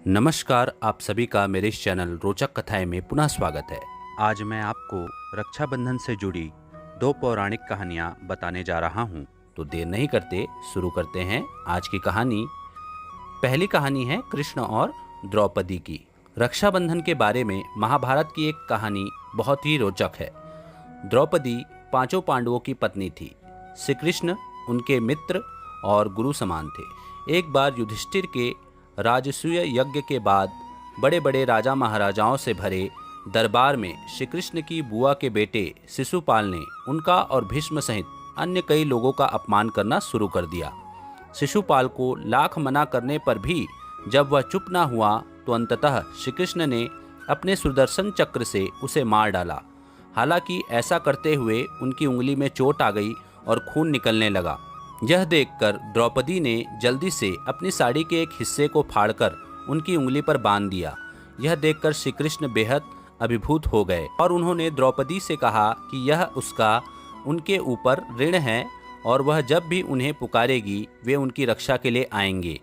नमस्कार, आप सभी का मेरे इस चैनल रोचक कथाएं में पुनः स्वागत है। आज मैं आपको रक्षाबंधन से जुड़ी दो पौराणिक कहानियां बताने जा रहा हूं। तो देर नहीं करते शुरू करते हैं आज की कहानी। पहली कहानी है कृष्ण और द्रौपदी की। रक्षाबंधन के बारे में महाभारत की एक कहानी बहुत ही रोचक है। द्रौपदी पांचों पांडवों की पत्नी थी। श्री कृष्ण उनके मित्र और गुरु समान थे। एक बार युधिष्ठिर के राजसूय यज्ञ के बाद बड़े बड़े राजा महाराजाओं से भरे दरबार में श्री कृष्ण की बुआ के बेटे शिशुपाल ने उनका और भीष्म सहित अन्य कई लोगों का अपमान करना शुरू कर दिया। शिशुपाल को लाख मना करने पर भी जब वह चुप न हुआ तो अंततः श्री कृष्ण ने अपने सुदर्शन चक्र से उसे मार डाला। हालांकि ऐसा करते हुए उनकी उंगली में चोट आ गई और खून निकलने लगा। यह देखकर द्रौपदी ने जल्दी से अपनी साड़ी के एक हिस्से को फाड़कर उनकी उंगली पर बांध दिया। यह देखकर श्री कृष्ण बेहद अभिभूत हो गए और उन्होंने द्रौपदी से कहा कि यह उसका उनके ऊपर ऋण है और वह जब भी उन्हें पुकारेगी वे उनकी रक्षा के लिए आएंगे।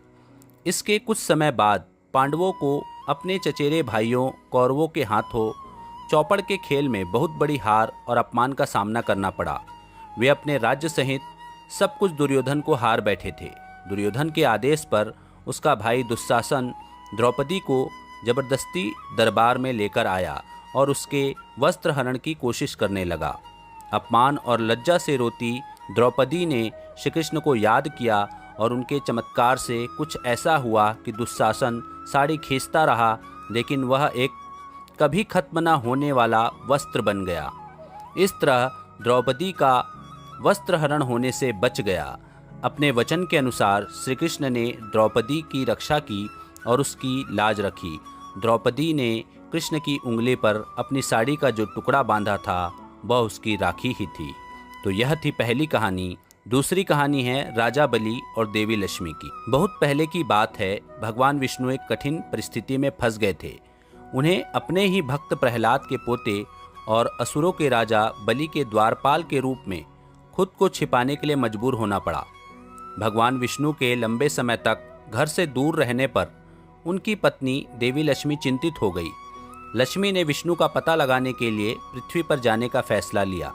इसके कुछ समय बाद पांडवों को अपने चचेरे भाइयों कौरवों के हाथों चौपड़ के खेल में बहुत बड़ी हार और अपमान का सामना करना पड़ा। वे अपने राज्य सहित सब कुछ दुर्योधन को हार बैठे थे। दुर्योधन के आदेश पर उसका भाई दुशासन द्रौपदी को जबरदस्ती दरबार में लेकर आया और उसके वस्त्र हरण की कोशिश करने लगा। अपमान और लज्जा से रोती द्रौपदी ने श्री कृष्ण को याद किया और उनके चमत्कार से कुछ ऐसा हुआ कि दुशासन साड़ी खींचता रहा, लेकिन वह एक कभी खत्म न होने वाला वस्त्र बन गया। इस तरह द्रौपदी का वस्त्र हरण होने से बच गया। अपने वचन के अनुसार श्री कृष्ण ने द्रौपदी की रक्षा की और उसकी लाज रखी। द्रौपदी ने कृष्ण की उंगली पर अपनी साड़ी का जो टुकड़ा बांधा था वह उसकी राखी ही थी। तो यह थी पहली कहानी। दूसरी कहानी है राजा बलि और देवी लक्ष्मी की। बहुत पहले की बात है। भगवान विष्णु एक कठिन परिस्थिति में फंस गए थे। उन्हें अपने ही भक्त प्रहलाद के पोते और असुरों के राजा बलि के द्वारपाल के रूप में खुद को छिपाने के लिए मजबूर होना पड़ा। भगवान विष्णु के लंबे समय तक घर से दूर रहने पर उनकी पत्नी देवी लक्ष्मी चिंतित हो गई। लक्ष्मी ने विष्णु का पता लगाने के लिए पृथ्वी पर जाने का फैसला लिया।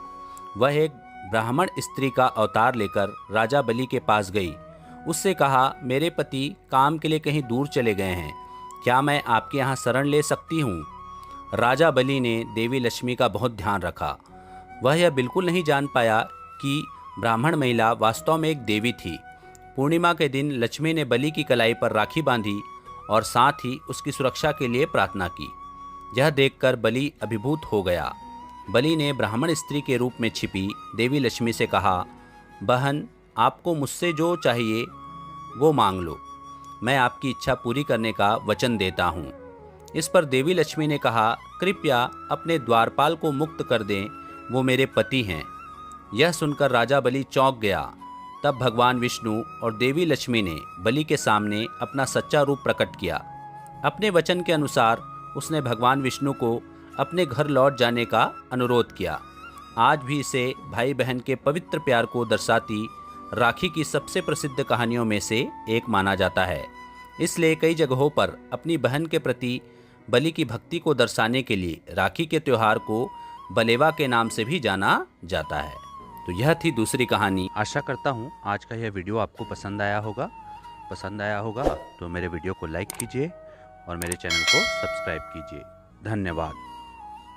वह एक ब्राह्मण स्त्री का अवतार लेकर राजा बलि के पास गई। उससे कहा, मेरे पति काम के लिए कहीं दूर चले गए हैं, क्या मैं आपके यहाँ शरण ले सकती हूँ? राजा बलि ने देवी लक्ष्मी का बहुत ध्यान रखा। वह यह बिल्कुल नहीं जान पाया कि ब्राह्मण महिला वास्तव में एक देवी थी। पूर्णिमा के दिन लक्ष्मी ने बलि की कलाई पर राखी बांधी और साथ ही उसकी सुरक्षा के लिए प्रार्थना की। यह देखकर बलि अभिभूत हो गया। बलि ने ब्राह्मण स्त्री के रूप में छिपी देवी लक्ष्मी से कहा, बहन, आपको मुझसे जो चाहिए वो मांग लो, मैं आपकी इच्छा पूरी करने का वचन देता हूँ। इस पर देवी लक्ष्मी ने कहा, कृपया अपने द्वारपाल को मुक्त कर दें, वो मेरे पति हैं। यह सुनकर राजा बलि चौंक गया। तब भगवान विष्णु और देवी लक्ष्मी ने बलि के सामने अपना सच्चा रूप प्रकट किया। अपने वचन के अनुसार उसने भगवान विष्णु को अपने घर लौट जाने का अनुरोध किया। आज भी इसे भाई बहन के पवित्र प्यार को दर्शाती राखी की सबसे प्रसिद्ध कहानियों में से एक माना जाता है। इसलिए कई जगहों पर अपनी बहन के प्रति बलि की भक्ति को दर्शाने के लिए राखी के त्यौहार को बलेवा के नाम से भी जाना जाता है। तो यह थी दूसरी कहानी। आशा करता हूँ आज का यह वीडियो आपको पसंद आया होगा तो मेरे वीडियो को लाइक कीजिए और मेरे चैनल को सब्सक्राइब कीजिए। धन्यवाद।